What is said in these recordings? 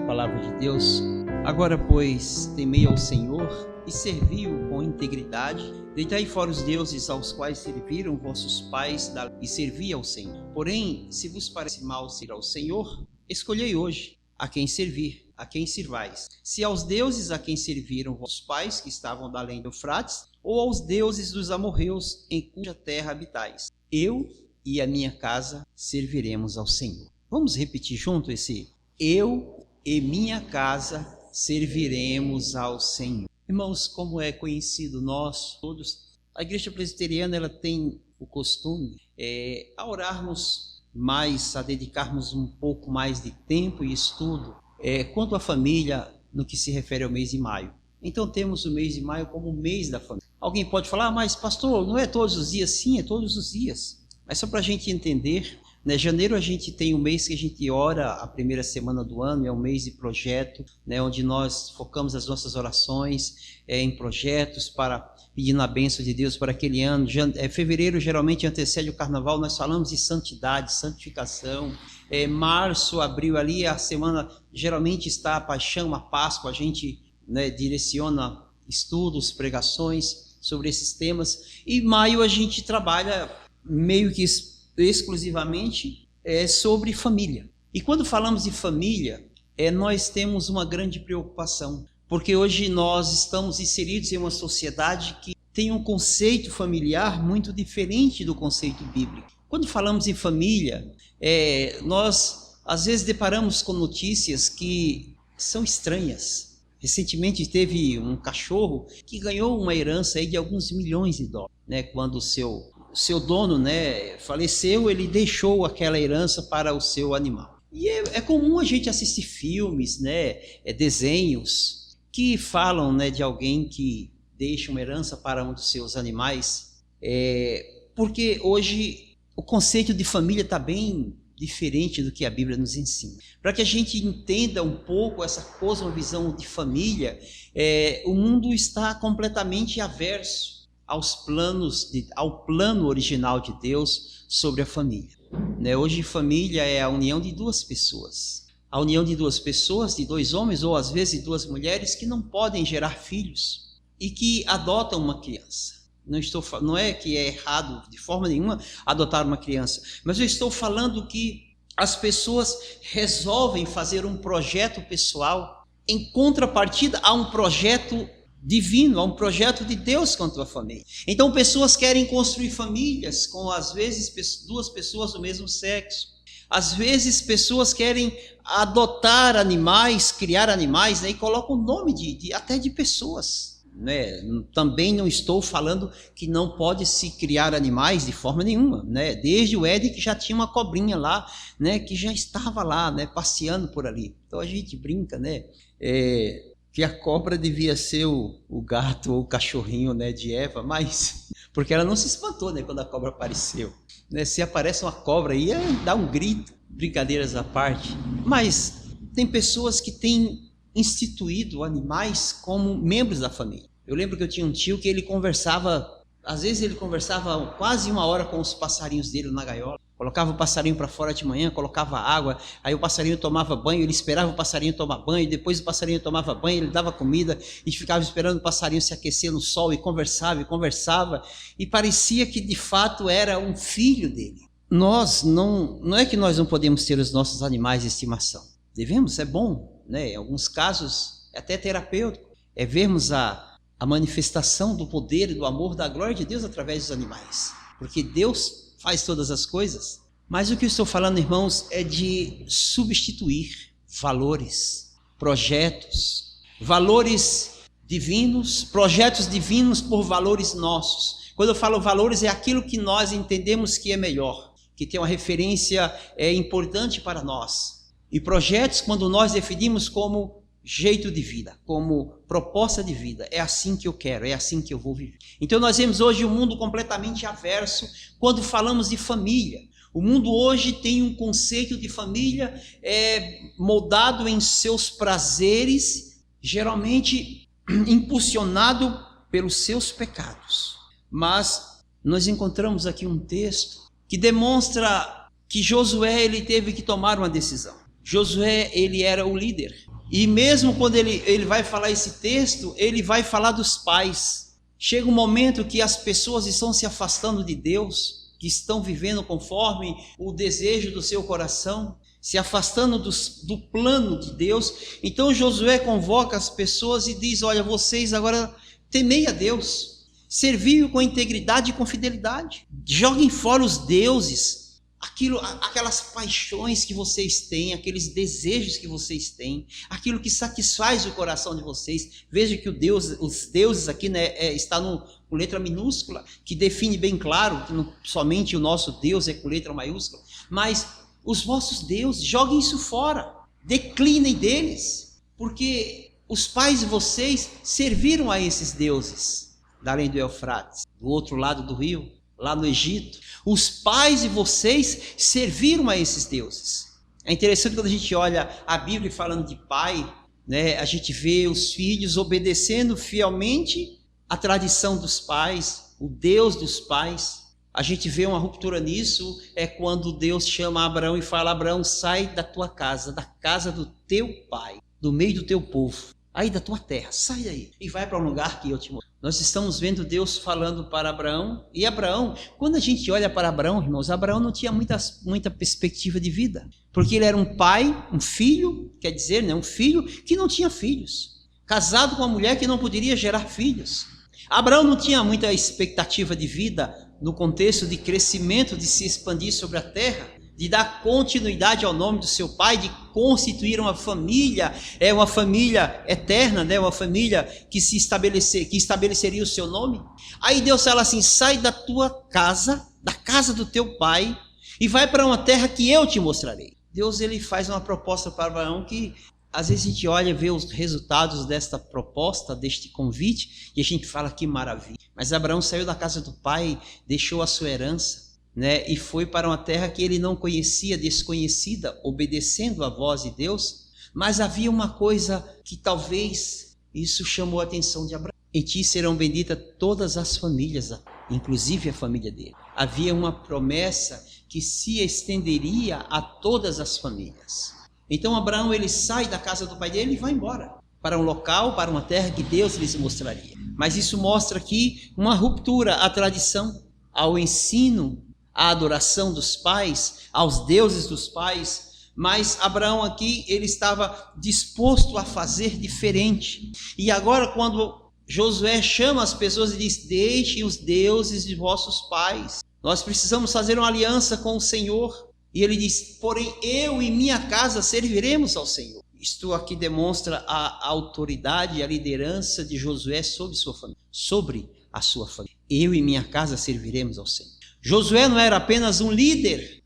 Palavra de Deus. Agora, pois, temei ao Senhor e servi-o com integridade. Deitai fora os deuses aos quais serviram vossos pais e servi ao Senhor. Porém, se vos parece mal servir ao Senhor, escolhei hoje a quem servir, a quem sirvais. Se aos deuses a quem serviram vossos pais, que estavam da além do Eufrates, ou aos deuses dos amorreus, em cuja terra habitais. Eu e a minha casa serviremos ao Senhor. Vamos repetir junto esse eu e minha casa serviremos ao Senhor. Irmãos, como é conhecido nós todos, a Igreja Presbiteriana ela tem o costume a orarmos mais, a dedicarmos um pouco mais de tempo e estudo quanto à família no que se refere ao mês de maio. Então temos o mês de maio como o mês da família. Alguém pode falar, mas pastor, não é todos os dias? Sim, é todos os dias. Mas só para a gente entender, né? Janeiro a gente tem um mês que a gente ora a primeira semana do ano, é um mês de projeto, né? Onde nós focamos as nossas orações em projetos para pedindo a bênção de Deus para aquele ano. Fevereiro geralmente antecede o carnaval, nós falamos de santidade, santificação. Março, abril ali, a semana geralmente está a paixão, a Páscoa, a gente direciona estudos, pregações sobre esses temas. E maio a gente trabalha meio que exclusivamente sobre família. E quando falamos de família, nós temos uma grande preocupação, porque hoje nós estamos inseridos em uma sociedade que tem um conceito familiar muito diferente do conceito bíblico. Quando falamos em família, nós às vezes deparamos com notícias que são estranhas. Recentemente teve um cachorro que ganhou uma herança aí de alguns milhões de dólares, né? Quando o seu dono, faleceu, ele deixou aquela herança para o seu animal. E é comum a gente assistir filmes, desenhos que falam, de alguém que deixa uma herança para um dos seus animais, porque hoje o conceito de família está bem diferente do que a Bíblia nos ensina. Para que a gente entenda um pouco essa cosmovisão de família, o mundo está completamente averso ao plano original de Deus sobre a família. Hoje família é a união de duas pessoas. A união de duas pessoas, de dois homens ou às vezes de duas mulheres que não podem gerar filhos e que adotam uma criança. Não é que é errado de forma nenhuma adotar uma criança, mas eu estou falando que as pessoas resolvem fazer um projeto pessoal em contrapartida a um projeto divino, a um projeto de Deus quanto à família. Então pessoas querem construir famílias com às vezes duas pessoas do mesmo sexo. Às vezes pessoas querem adotar animais, criar animais, e colocam o nome até de pessoas. Também não estou falando que não pode se criar animais de forma nenhuma, desde o Éden que já tinha uma cobrinha lá, que já estava lá, passeando por ali. Então a gente brinca, que a cobra devia ser o gato ou o cachorrinho, de Eva, mas porque ela não se espantou, quando a cobra apareceu. Se aparece uma cobra aí, dá um grito, brincadeiras à parte. Mas tem pessoas que têm instituído animais como membros da família. Eu lembro que eu tinha um tio que às vezes ele conversava quase 1 hora com os passarinhos dele na gaiola. Colocava o passarinho para fora de manhã, colocava água, aí o passarinho tomava banho, ele esperava o passarinho tomar banho, depois o passarinho tomava banho, ele dava comida e ficava esperando o passarinho se aquecer no sol e conversava, e parecia que de fato era um filho dele. Não é que nós não podemos ter os nossos animais de estimação. Devemos, é bom, em alguns casos é até terapêutico, vermos a manifestação do poder e do amor, da glória de Deus através dos animais, porque Deus faz todas as coisas. Mas o que eu estou falando, irmãos, é de substituir valores, projetos, valores divinos, projetos divinos por valores nossos. Quando eu falo valores, é aquilo que nós entendemos que é melhor, que tem uma referência importante para nós. E projetos, quando nós definimos como jeito de vida, como proposta de vida, é assim que eu quero, é assim que eu vou viver. Então nós vemos hoje um mundo completamente averso quando falamos de família. O mundo hoje tem um conceito de família moldado em seus prazeres, geralmente impulsionado pelos seus pecados. Mas nós encontramos aqui um texto que demonstra que Josué ele teve que tomar uma decisão. Josué, ele era o líder. E mesmo quando ele vai falar esse texto, ele vai falar dos pais. Chega um momento que as pessoas estão se afastando de Deus, que estão vivendo conforme o desejo do seu coração, se afastando do plano de Deus. Então Josué convoca as pessoas e diz: olha, vocês agora temei a Deus, serviu com integridade e com fidelidade, joguem fora os deuses, aquelas paixões que vocês têm, aqueles desejos que vocês têm, aquilo que satisfaz o coração de vocês. Veja que os deuses aqui, né, está com letra minúscula, que define bem claro que somente o nosso Deus é com letra maiúscula. Mas os vossos deuses, joguem isso fora, declinem deles, porque os pais de vocês serviram a esses deuses, da além do Eufrates, do outro lado do rio, lá no Egito. Os pais de vocês serviram a esses deuses. É interessante quando a gente olha a Bíblia falando de pai, né, a gente vê os filhos obedecendo fielmente a tradição dos pais, o Deus dos pais. A gente vê uma ruptura nisso, é quando Deus chama Abraão e fala: Abraão, sai da tua casa, da casa do teu pai, do meio do teu povo, aí da tua terra, sai daí e vai para um lugar que eu te mostro. Nós estamos vendo Deus falando para Abraão, e Abraão, quando a gente olha para Abraão, irmãos, Abraão não tinha muita perspectiva de vida, porque ele era um pai, um filho, quer dizer, né, um filho que não tinha filhos, casado com uma mulher que não poderia gerar filhos. Abraão não tinha muita expectativa de vida no contexto de crescimento, de se expandir sobre a terra, de dar continuidade ao nome do seu pai, de constituir uma família eterna, né? Uma família que estabeleceria o seu nome. Aí Deus fala assim: sai da tua casa, da casa do teu pai, e vai para uma terra que eu te mostrarei. Deus, ele faz uma proposta para Abraão que às vezes a gente olha e vê os resultados desta proposta, deste convite, e a gente fala: que maravilha. Mas Abraão saiu da casa do pai, deixou a sua herança, né, e foi para uma terra que ele não conhecia, desconhecida, obedecendo a voz de Deus. Mas havia uma coisa que talvez isso chamou a atenção de Abraão: em ti serão benditas todas as famílias, inclusive a família dele. Havia uma promessa que se estenderia a todas as famílias. Então Abraão, ele sai da casa do pai dele e vai embora para um local, para uma terra que Deus lhes mostraria. Mas isso mostra aqui uma ruptura à tradição, ao ensino, à adoração dos pais, aos deuses dos pais. Mas Abraão aqui, ele estava disposto a fazer diferente. E agora, quando Josué chama as pessoas e diz: deixem os deuses de vossos pais, nós precisamos fazer uma aliança com o Senhor. E ele diz: porém eu e minha casa serviremos ao Senhor. Isto aqui demonstra a autoridade e a liderança de Josué sobre sua família, sobre a sua família. Eu e minha casa serviremos ao Senhor. Josué não era apenas um líder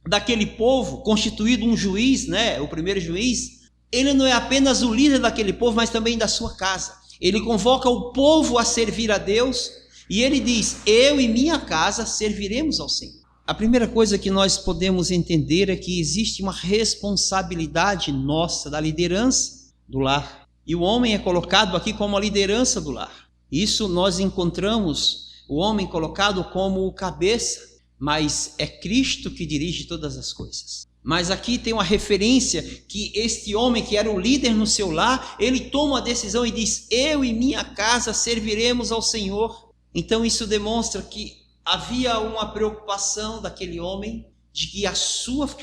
daquele povo, constituído um juiz, né, o primeiro juiz. Ele não é apenas o líder daquele povo, mas também da sua casa. Ele convoca o povo a servir a Deus e ele diz: eu e minha casa serviremos ao Senhor. A primeira coisa que nós podemos entender é que existe uma responsabilidade nossa da liderança do lar. E o homem é colocado aqui como a liderança do lar. Isso nós encontramos o homem colocado como o cabeça, mas é Cristo que dirige todas as coisas. Mas aqui tem uma referência que este homem que era o líder no seu lar, ele toma a decisão e diz: eu e minha casa serviremos ao Senhor. Então isso demonstra que havia uma preocupação daquele homem de que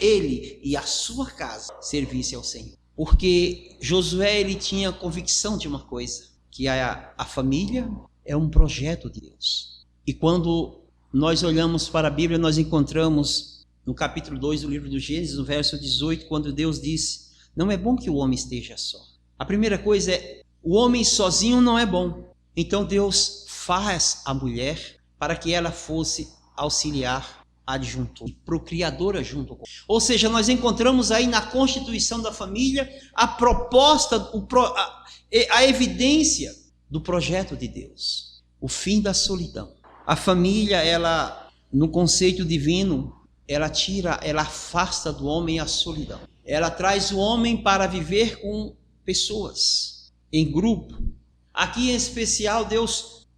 ele e a sua casa servissem ao Senhor. Porque Josué, ele tinha convicção de uma coisa, que a família é um projeto de Deus. E quando nós olhamos para a Bíblia, nós encontramos no capítulo 2 do livro do Gênesis, no verso 18, quando Deus disse: não é bom que o homem esteja só. A primeira coisa é: o homem sozinho não é bom. Então Deus faz a mulher para que ela fosse auxiliar, adjuntor e procriadora junto com. Ou seja, nós encontramos aí na constituição da família a proposta, a evidência do projeto de Deus, o fim da solidão. A família, ela, no conceito divino, ela afasta do homem a solidão. Ela traz o homem para viver com pessoas, em grupo. Aqui em especial,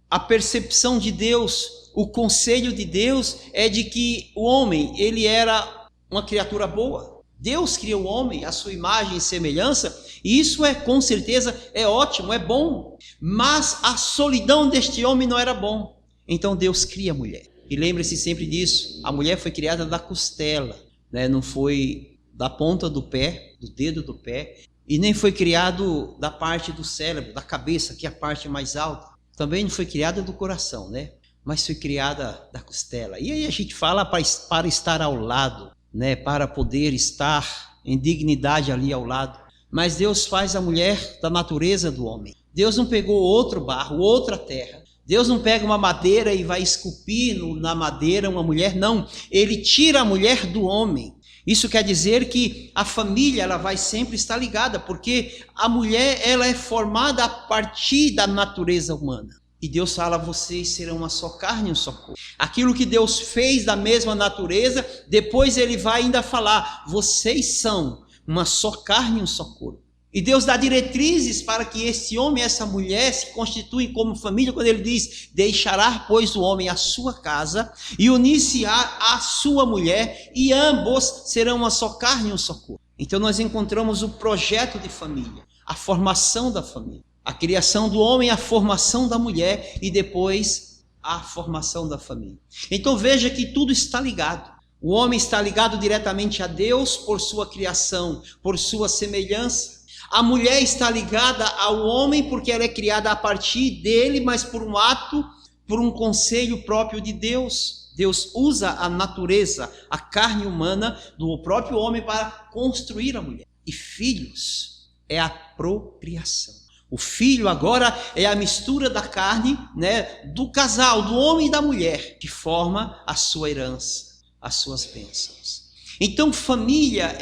a percepção de Deus, o conselho de Deus é de que o homem, ele era uma criatura boa, Deus criou o homem à sua imagem e semelhança, e isso com certeza é ótimo, é bom. Mas a solidão deste homem não era bom. Então Deus cria a mulher. E lembre-se sempre disso, a mulher foi criada da costela, né? Não foi da ponta do pé, do dedo do pé, e nem foi criado da parte do cérebro, da cabeça, que é a parte mais alta. Também não foi criada do coração, né? Mas foi criada da costela. E aí a gente fala para estar ao lado, né? Para poder estar em dignidade ali ao lado. Mas Deus faz a mulher da natureza do homem. Deus não pegou outro barro, outra terra. Deus não pega uma madeira e vai esculpir na madeira uma mulher, não. Ele tira a mulher do homem. Isso quer dizer que a família ela vai sempre estar ligada, porque a mulher ela é formada a partir da natureza humana. E Deus fala, vocês serão uma só carne e um só corpo. Aquilo que Deus fez da mesma natureza, depois ele vai ainda falar, vocês são uma só carne e um só corpo. E Deus dá diretrizes para que esse homem e essa mulher se constituem como família, quando ele diz, deixará, pois, o homem a sua casa e unir-se à sua mulher, e ambos serão uma só carne e um só corpo. Então nós encontramos o projeto de família, a formação da família, a criação do homem, a formação da mulher e depois a formação da família. Então veja que tudo está ligado. O homem está ligado diretamente a Deus por sua criação, por sua semelhança. A mulher está ligada ao homem porque ela é criada a partir dele, mas por um ato, por um conselho próprio de Deus. Deus usa a natureza, a carne humana do próprio homem para construir a mulher. E filhos é a procriação. O filho agora é a mistura da carne, né, do casal, do homem e da mulher, que forma a sua herança, as suas bênçãos. Então família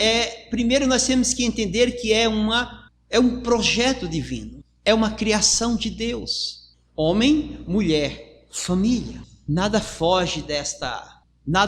primeiro nós temos que entender que é um projeto divino, é uma criação de Deus. Homem, mulher, família. Nada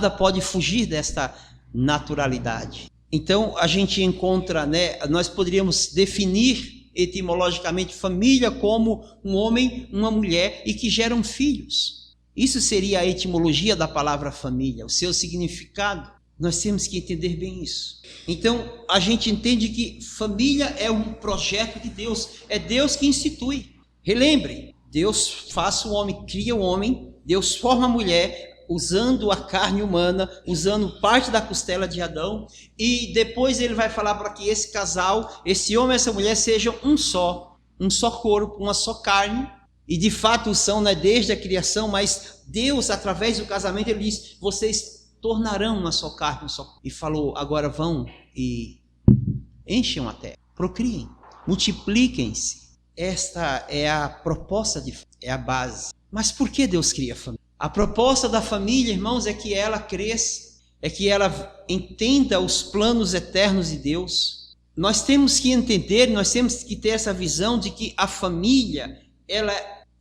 pode fugir desta naturalidade. Então a gente encontra, né, nós poderíamos definir etimologicamente família como um homem, uma mulher e que geram filhos. Isso seria a etimologia da palavra família, o seu significado. Nós temos que entender bem isso. Então, a gente entende que família é um projeto de Deus. É Deus que institui. Relembre, Deus faz o homem, cria o homem. Deus forma a mulher usando a carne humana, usando parte da costela de Adão. E depois ele vai falar para que esse casal, esse homem e essa mulher sejam um só corpo, uma só carne. E de fato são, né, desde a criação, mas Deus, através do casamento, ele diz, vocês tornarão uma só carne, um só. E falou, agora vão e enchem a terra, procriem, multipliquem-se. Esta é a proposta, é a base. Mas por que Deus cria a família? A proposta da família, irmãos, é que ela cresça, é que ela entenda os planos eternos de Deus. Nós temos que entender, nós temos que ter essa visão de que a família, ela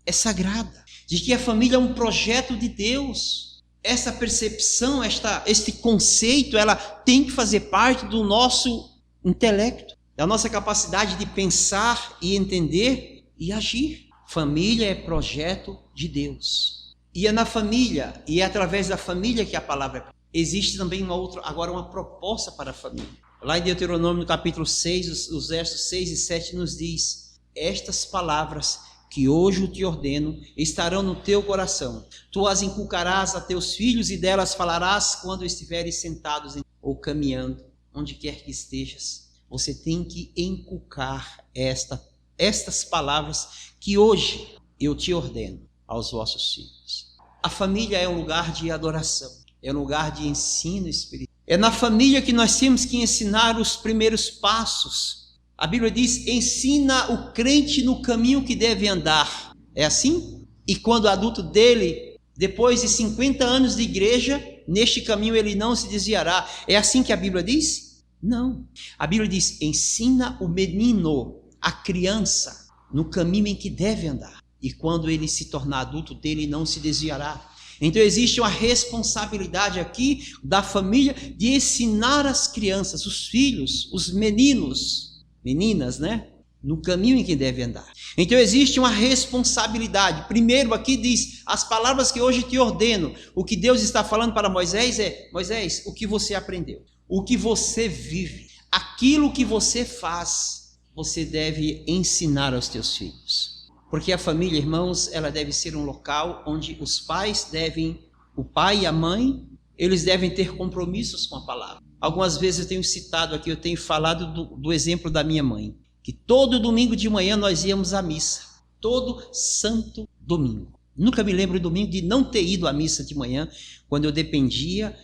é sagrada, de que a família é um projeto de Deus. Essa percepção, este conceito, ela tem que fazer parte do nosso intelecto, da nossa capacidade de pensar e entender e agir. Família é projeto de Deus. E é na família, e é através da família que a palavra é. Existe também agora uma proposta para a família. Lá em Deuteronômio, no capítulo 6, os versos 6 e 7 nos diz, estas palavras que hoje eu te ordeno, estarão no teu coração. Tu as inculcarás a teus filhos e delas falarás quando estiveres sentados ou caminhando, onde quer que estejas. Você tem que inculcar estas palavras que hoje eu te ordeno aos vossos filhos. A família é um lugar de adoração, é um lugar de ensino espiritual. É na família que nós temos que ensinar os primeiros passos. A Bíblia diz, ensina o crente no caminho que deve andar. É assim? E quando adulto dele, depois de 50 anos de igreja, neste caminho ele não se desviará. É assim que a Bíblia diz? Não. A Bíblia diz, ensina o menino, a criança, no caminho em que deve andar. E quando ele se tornar adulto dele, não se desviará. Então existe uma responsabilidade aqui da família de ensinar as crianças, os filhos, os meninos, meninas, né? No caminho em que deve andar. Então existe uma responsabilidade. Primeiro aqui diz, as palavras que hoje te ordeno. O que Deus está falando para Moisés é, Moisés, o que você aprendeu? o que você vive, aquilo que você faz, você deve ensinar aos teus filhos. Porque a família, irmãos, ela deve ser um local onde os pais devem, o pai e a mãe, eles devem ter compromissos com a palavra. Algumas vezes eu tenho citado aqui, eu tenho falado do exemplo da minha mãe, que todo domingo de manhã nós íamos à missa, todo santo domingo. Nunca me lembro domingo de não ter ido à missa de manhã, quando eu dependia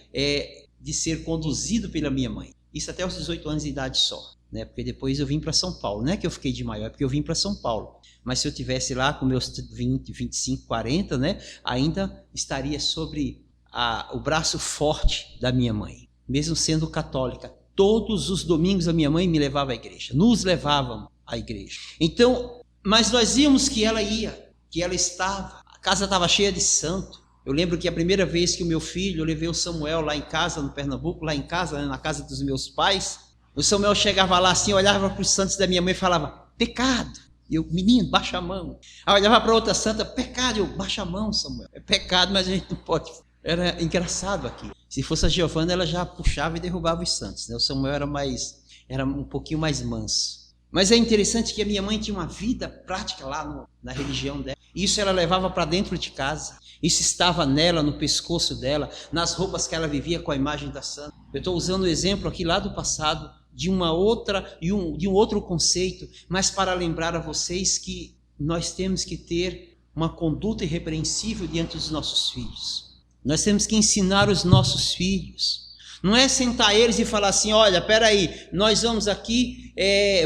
de ser conduzido pela minha mãe. Isso até aos 18 anos de idade só, né? Porque depois eu vim para São Paulo. Não é que eu fiquei de maior, é porque eu vim para São Paulo. Mas se eu tivesse lá com meus 20, 25, 40, né, ainda estaria sobre o braço forte da minha mãe. Mesmo sendo católica, todos os domingos a minha mãe me levava à igreja, nos levavam à igreja. Então, mas nós víamos que ela ia, que ela estava, a casa estava cheia de santo. Eu lembro que a primeira vez que o meu filho, eu levei o Samuel lá em casa, no Pernambuco, lá em casa, né, na casa dos meus pais, o Samuel chegava lá assim, olhava para os santos da minha mãe e falava, pecado. E eu, menino, baixa a mão. Aí olhava para outra santa, pecado. Eu, baixa a mão, Samuel. É pecado, mas a gente não pode. Era engraçado aqui. Se fosse a Giovana, ela já puxava e derrubava os santos, né? O Samuel era um pouquinho mais manso. Mas é interessante que a minha mãe tinha uma vida prática lá na religião dela. Isso ela levava para dentro de casa. Isso estava nela, no pescoço dela, nas roupas que ela vivia com a imagem da santa. Eu estou usando o exemplo aqui lá do passado, de um outro conceito, mas para lembrar a vocês que nós temos que ter uma conduta irrepreensível diante dos nossos filhos. Nós temos que ensinar os nossos filhos. Não é sentar eles e falar assim, olha, peraí, nós vamos aqui,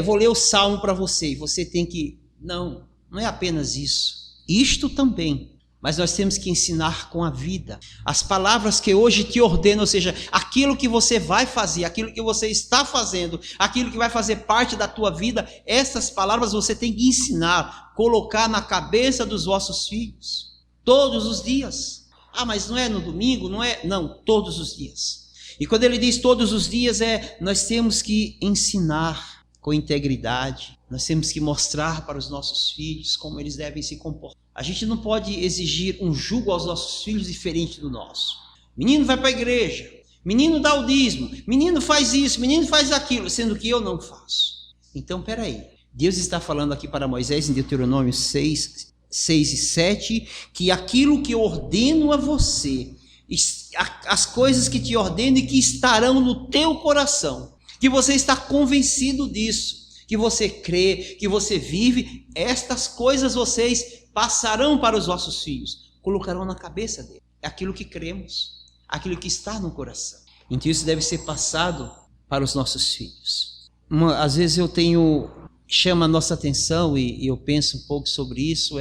vou ler o salmo para você, e você tem que... Não, não é apenas isso. Isto também. Mas nós temos que ensinar com a vida. As palavras que hoje te ordeno, ou seja, aquilo que você vai fazer, aquilo que você está fazendo, aquilo que vai fazer parte da tua vida, essas palavras você tem que ensinar, colocar na cabeça dos vossos filhos, todos os dias. Ah, mas não é no domingo, não é? Não, todos os dias. E quando ele diz todos os dias, nós temos que ensinar com integridade, nós temos que mostrar para os nossos filhos como eles devem se comportar. A gente não pode exigir um jugo aos nossos filhos diferente do nosso. Menino vai para a igreja, menino dá o dízimo, menino faz isso, menino faz aquilo, sendo que eu não faço. Então, peraí, Deus está falando aqui para Moisés em Deuteronômio 6 e 7, que aquilo que eu ordeno a você, as coisas que te ordeno e que estarão no teu coração, que você está convencido disso, que você crê, que você vive, estas coisas vocês passarão para os vossos filhos, colocarão na cabeça dele. É aquilo que cremos, aquilo que está no coração. Então isso deve ser passado para os nossos filhos. Às vezes chama a nossa atenção e eu penso um pouco sobre isso,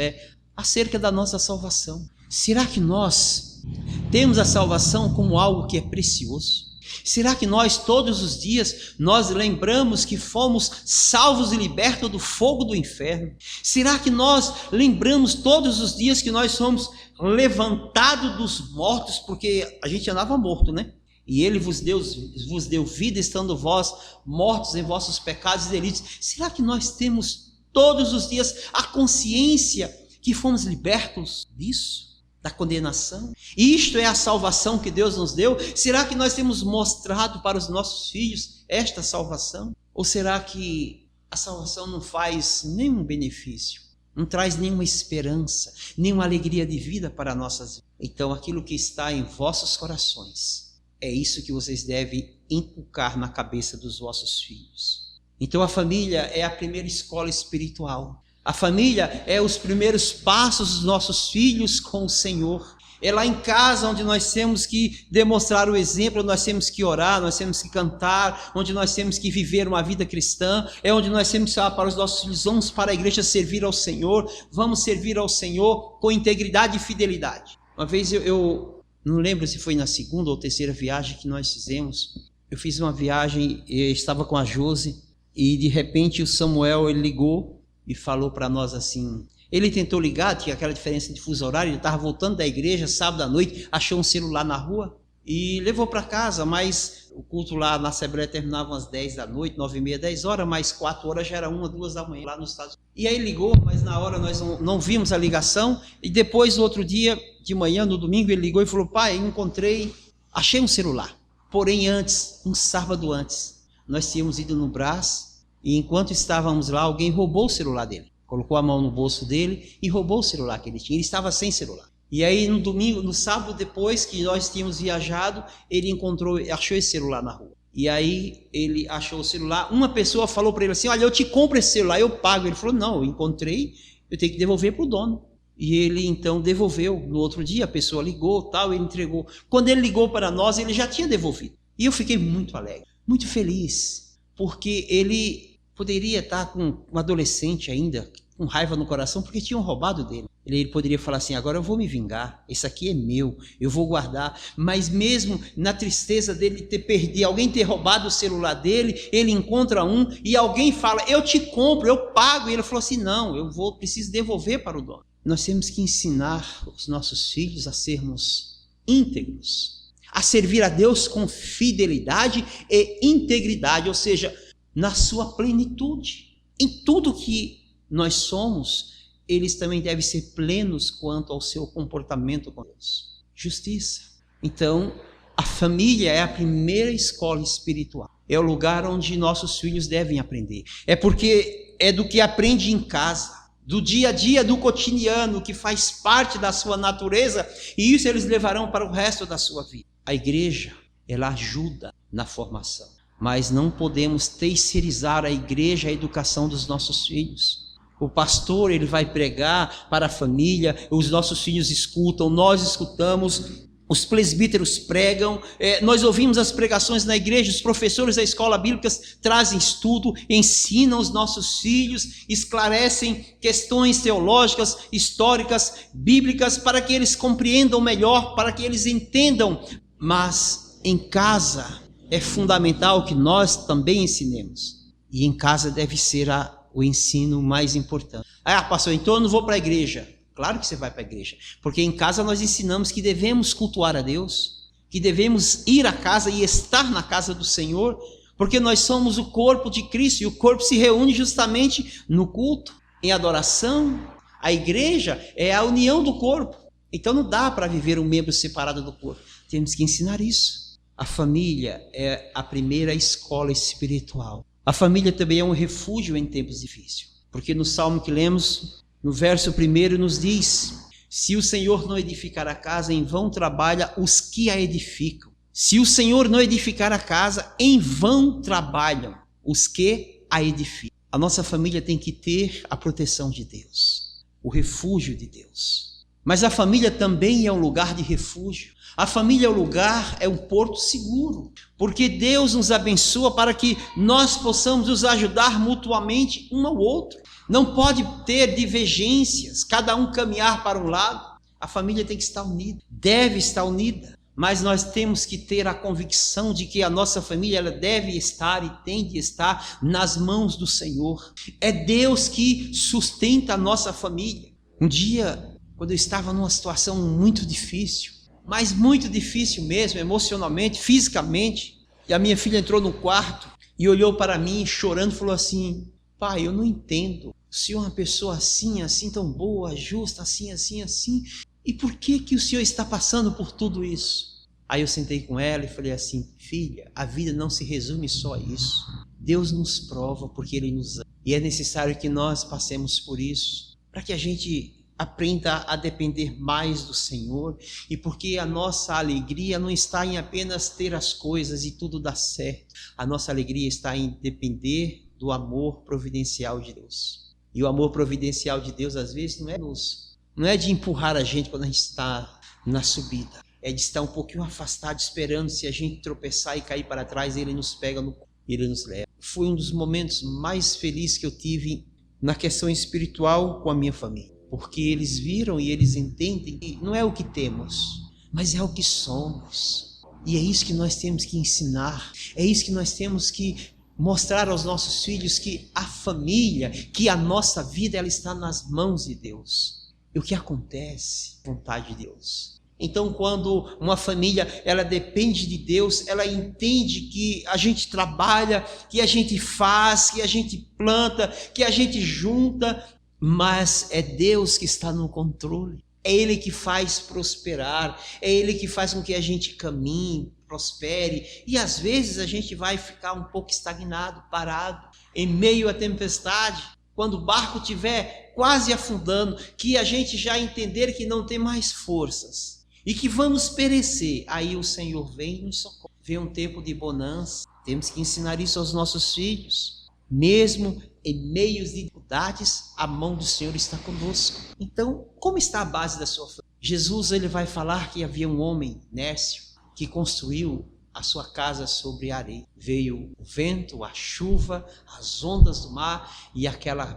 acerca da nossa salvação. Será que nós temos a salvação como algo que é precioso? Será que nós todos os dias nós lembramos que fomos salvos e libertos do fogo do inferno? Será que nós lembramos todos os dias que nós somos levantados dos mortos, porque a gente andava morto, né? E ele vos deu vida, estando vós mortos em vossos pecados e delitos. Será que nós temos todos os dias a consciência que fomos libertos disso? Da condenação? Isto é a salvação que Deus nos deu? Será que nós temos mostrado para os nossos filhos esta salvação? Ou será que a salvação não faz nenhum benefício, não traz nenhuma esperança, nenhuma alegria de vida para nossas vidas? Então aquilo que está em vossos corações, é isso que vocês devem inculcar na cabeça dos vossos filhos. Então a família é a primeira escola espiritual. A família é os primeiros passos dos nossos filhos com o Senhor. É lá em casa onde nós temos que demonstrar o exemplo, onde nós temos que orar, nós temos que cantar, onde nós temos que viver uma vida cristã. É onde nós temos que falar para os nossos filhos, vamos para a igreja servir ao Senhor, vamos servir ao Senhor com integridade e fidelidade. Uma vez eu não lembro se foi na segunda ou terceira viagem que nós fizemos. Eu fiz uma viagem, eu estava com a Josi e de repente o Samuel ele ligou e falou para nós assim, ele tentou ligar, tinha aquela diferença de fuso horário, ele estava voltando da igreja sábado à noite, achou um celular na rua e levou para casa, mas o culto lá na Assembleia terminava às 10 da noite, 9h30, 10 horas, mais 4 horas já era 1, 2 da manhã lá nos Estados Unidos. E aí ligou, mas na hora nós não vimos a ligação e depois, outro dia de manhã, no domingo, ele ligou e falou, pai, achei um celular. Porém antes, um sábado antes, nós tínhamos ido no Brás e enquanto estávamos lá, alguém roubou o celular dele. Colocou a mão no bolso dele e roubou o celular que ele tinha. Ele estava sem celular. E aí no domingo, no sábado depois que nós tínhamos viajado, ele achou esse celular na rua. E aí ele achou o celular, uma pessoa falou para ele assim, olha, eu te compro esse celular, eu pago. Ele falou, não, eu encontrei, eu tenho que devolver para o dono. E ele então devolveu. No outro dia a pessoa ligou, tal, ele entregou. Quando ele ligou para nós, ele já tinha devolvido. E eu fiquei muito alegre, muito feliz, porque ele poderia estar com um adolescente ainda, com raiva no coração, porque tinham roubado dele. Ele poderia falar assim, agora eu vou me vingar, esse aqui é meu, eu vou guardar. Mas mesmo na tristeza dele ter perdido, alguém ter roubado o celular dele, ele encontra um e alguém fala, eu te compro, eu pago. E ele falou assim, não, preciso devolver para o dono. Nós temos que ensinar os nossos filhos a sermos íntegros, a servir a Deus com fidelidade e integridade, ou seja, na sua plenitude. Em tudo que nós somos, eles também devem ser plenos quanto ao seu comportamento com Deus. Justiça. Então, a família é a primeira escola espiritual. É o lugar onde nossos filhos devem aprender. É porque é do que aprende em casa, do dia a dia, do cotidiano, que faz parte da sua natureza, e isso eles levarão para o resto da sua vida. A igreja, ela ajuda na formação, mas não podemos terceirizar a igreja, a educação dos nossos filhos. O pastor, ele vai pregar para a família, os nossos filhos escutam, nós escutamos, os presbíteros pregam, nós ouvimos as pregações na igreja, os professores da escola bíblica trazem estudo, ensinam os nossos filhos, esclarecem questões teológicas, históricas, bíblicas, para que eles compreendam melhor, para que eles entendam. Mas em casa é fundamental que nós também ensinemos, e em casa deve ser o ensino mais importante. Pastor, então eu não vou para a igreja. Claro que você vai para a igreja, porque em casa nós ensinamos que devemos cultuar a Deus, que devemos ir à casa e estar na casa do Senhor, porque nós somos o corpo de Cristo, e o corpo se reúne justamente no culto, em adoração. A igreja é a união do corpo, então não dá para viver um membro separado do corpo, temos que ensinar isso. A família é a primeira escola espiritual. A família também é um refúgio em tempos difíceis, porque no Salmo que lemos, no verso 1 nos diz, se o Senhor não edificar a casa, em vão trabalha os que a edificam. Se o Senhor não edificar a casa, em vão trabalham os que a edificam. A nossa família tem que ter a proteção de Deus, o refúgio de Deus. Mas a família também é um lugar de refúgio. A família é um porto seguro, porque Deus nos abençoa para que nós possamos nos ajudar mutuamente um ao outro. Não pode ter divergências, cada um caminhar para um lado. A família tem que estar unida, deve estar unida, mas nós temos que ter a convicção de que a nossa família ela deve estar e tem de estar nas mãos do Senhor. É Deus que sustenta a nossa família. Um dia, quando eu estava numa situação muito difícil, mas muito difícil mesmo, emocionalmente, fisicamente, e a minha filha entrou no quarto e olhou para mim chorando e falou assim, pai, eu não entendo, o senhor é uma pessoa assim, assim tão boa, justa, assim, assim, assim, e por que o senhor está passando por tudo isso? Aí eu sentei com ela e falei assim, filha, a vida não se resume só a isso, Deus nos prova porque Ele nos ama, e é necessário que nós passemos por isso, para que a gente aprenda a depender mais do Senhor, e porque a nossa alegria não está em apenas ter as coisas e tudo dar certo, a nossa alegria está em depender do amor providencial de Deus. E o amor providencial de Deus às vezes não é de empurrar a gente quando a gente está na subida, é de estar um pouquinho afastado esperando, se a gente tropeçar e cair para trás, Ele nos pega e Ele nos leva. Foi um dos momentos mais felizes que eu tive na questão espiritual com a minha família, porque eles viram e eles entendem que não é o que temos, mas é o que somos. E é isso que nós temos que ensinar, é isso que nós temos que mostrar aos nossos filhos, que a família, que a nossa vida, ela está nas mãos de Deus. E o que acontece? Vontade de Deus. Então, quando uma família, ela depende de Deus, ela entende que a gente trabalha, que a gente faz, que a gente planta, que a gente junta, mas é Deus que está no controle. É Ele que faz prosperar, é Ele que faz com que a gente caminhe. prospere. E às vezes a gente vai ficar um pouco estagnado, parado, em meio à tempestade, quando o barco estiver quase afundando, que a gente já entender que não tem mais forças e que vamos perecer. Aí o Senhor vem e nos socorre. Vem um tempo de bonança. Temos que ensinar isso aos nossos filhos. Mesmo em meios de dificuldades, a mão do Senhor está conosco. Então, como está a base da sua família? Jesus, ele vai falar que havia um homem, Nércio, que construiu a sua casa sobre a areia. Veio o vento, a chuva, as ondas do mar e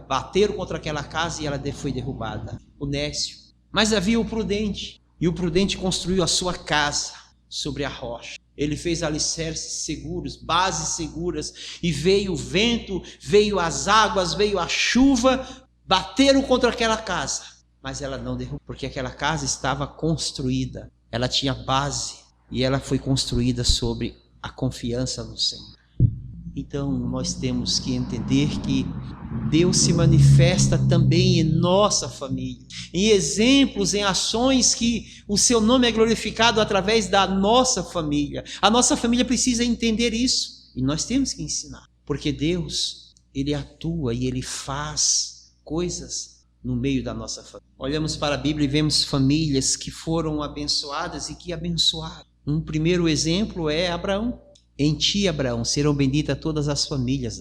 bateram contra aquela casa e ela foi derrubada. O Nércio. Mas havia o prudente, e o prudente construiu a sua casa sobre a rocha. Ele fez alicerces seguros, bases seguras, e veio o vento, veio as águas, veio a chuva, bateram contra aquela casa, mas ela não derrubou, porque aquela casa estava construída, ela tinha base, e ela foi construída sobre a confiança no Senhor. Então nós temos que entender que Deus se manifesta também em nossa família, em exemplos, em ações que o seu nome é glorificado através da nossa família. A nossa família precisa entender isso e nós temos que ensinar, porque Deus, ele atua e ele faz coisas no meio da nossa família. Olhamos para a Bíblia e vemos famílias que foram abençoadas e que abençoaram. Um primeiro exemplo é Abraão. Em ti, Abraão, serão benditas todas as famílias.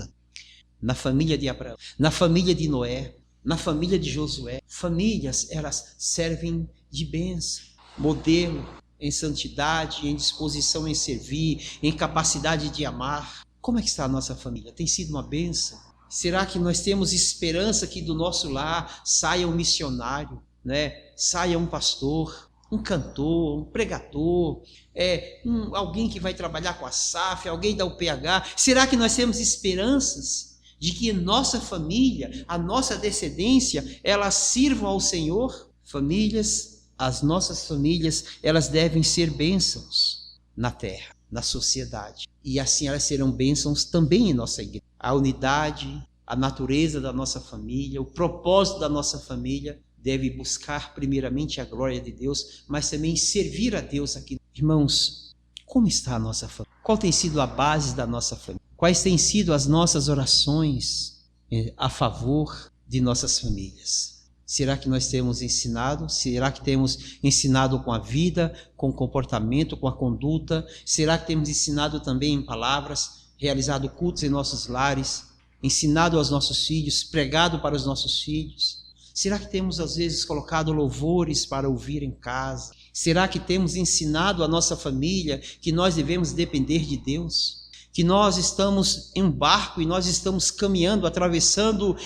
Na família de Abraão, na família de Noé, na família de Josué. Famílias, elas servem de bênção, modelo em santidade, em disposição em servir, em capacidade de amar. Como é que está a nossa família? Tem sido uma bênção? Será que nós temos esperança que do nosso lar saia um missionário, né? Saia um pastor, um cantor, um pregador, alguém que vai trabalhar com a SAF, alguém da UPH? Será que nós temos esperanças de que nossa família, a nossa descendência, elas sirvam ao Senhor? Famílias, as nossas famílias, elas devem ser bênçãos na terra, na sociedade. E assim elas serão bênçãos também em nossa igreja. A unidade, a natureza da nossa família, o propósito da nossa família deve buscar primeiramente a glória de Deus, mas também servir a Deus aqui. Irmãos, como está a nossa família? Qual tem sido a base da nossa família? Quais têm sido as nossas orações a favor de nossas famílias? Será que nós temos ensinado? Será que temos ensinado com a vida, com o comportamento, com a conduta? Será que temos ensinado também em palavras, realizado cultos em nossos lares, ensinado aos nossos filhos, pregado para os nossos filhos? Será que temos às vezes colocado louvores para ouvir em casa? Será que temos ensinado a nossa família que nós devemos depender de Deus? Que nós estamos em um barco e nós estamos caminhando, atravessando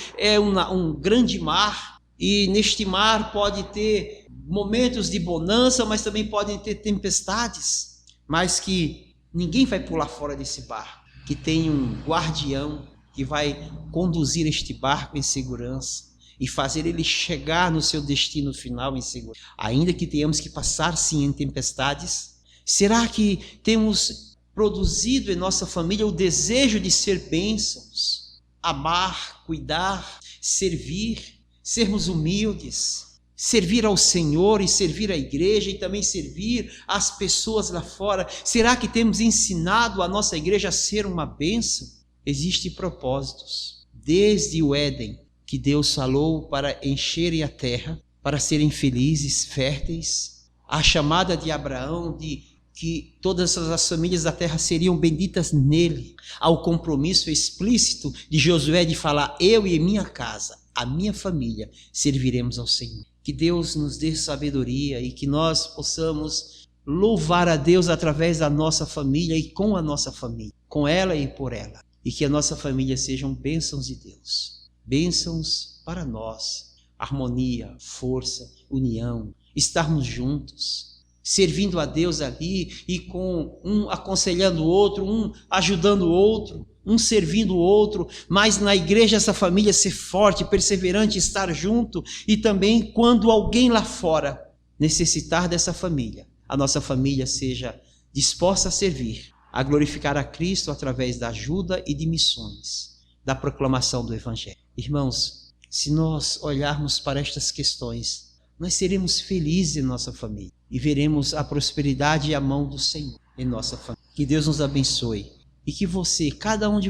um grande mar, e neste mar pode ter momentos de bonança, mas também podem ter tempestades, mas que ninguém vai pular fora desse barco, que tem um guardião que vai conduzir este barco em segurança e fazer ele chegar no seu destino final em segurança. Ainda que tenhamos que passar sim em tempestades, será que temos produzido em nossa família o desejo de ser bênçãos, amar, cuidar, servir, sermos humildes, servir ao Senhor e servir à igreja e também servir as pessoas lá fora? Será que temos ensinado a nossa igreja a ser uma bênção? Existem propósitos, desde o Éden, que Deus falou para encherem a terra, para serem felizes, férteis. A chamada de Abraão de que todas as famílias da terra seriam benditas nele. Ao compromisso explícito de Josué de falar: eu e minha casa, a minha família, serviremos ao Senhor. Que Deus nos dê sabedoria e que nós possamos louvar a Deus através da nossa família e com a nossa família, com ela e por ela. E que a nossa família sejam bênçãos de Deus. Bênçãos para nós, harmonia, força, união, estarmos juntos, servindo a Deus ali e com um aconselhando o outro, um ajudando o outro, um servindo o outro, mas na igreja essa família ser forte, perseverante, estar junto, e também quando alguém lá fora necessitar dessa família, a nossa família seja disposta a servir, a glorificar a Cristo através da ajuda e de missões, da proclamação do Evangelho. Irmãos, se nós olharmos para estas questões, nós seremos felizes em nossa família e veremos a prosperidade e a mão do Senhor. em nossa família. Que Deus nos abençoe e que cada um de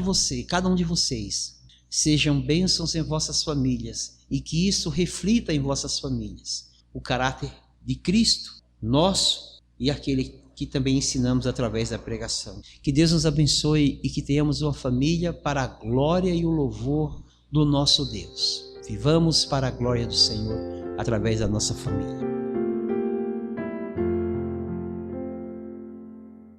vocês, sejam bênçãos em vossas famílias e que isso reflita em vossas famílias o caráter de Cristo, nosso e aquele que também ensinamos através da pregação. Que Deus nos abençoe e que tenhamos uma família para a glória e o louvor do nosso Deus. Vivamos para a glória do Senhor através da nossa família.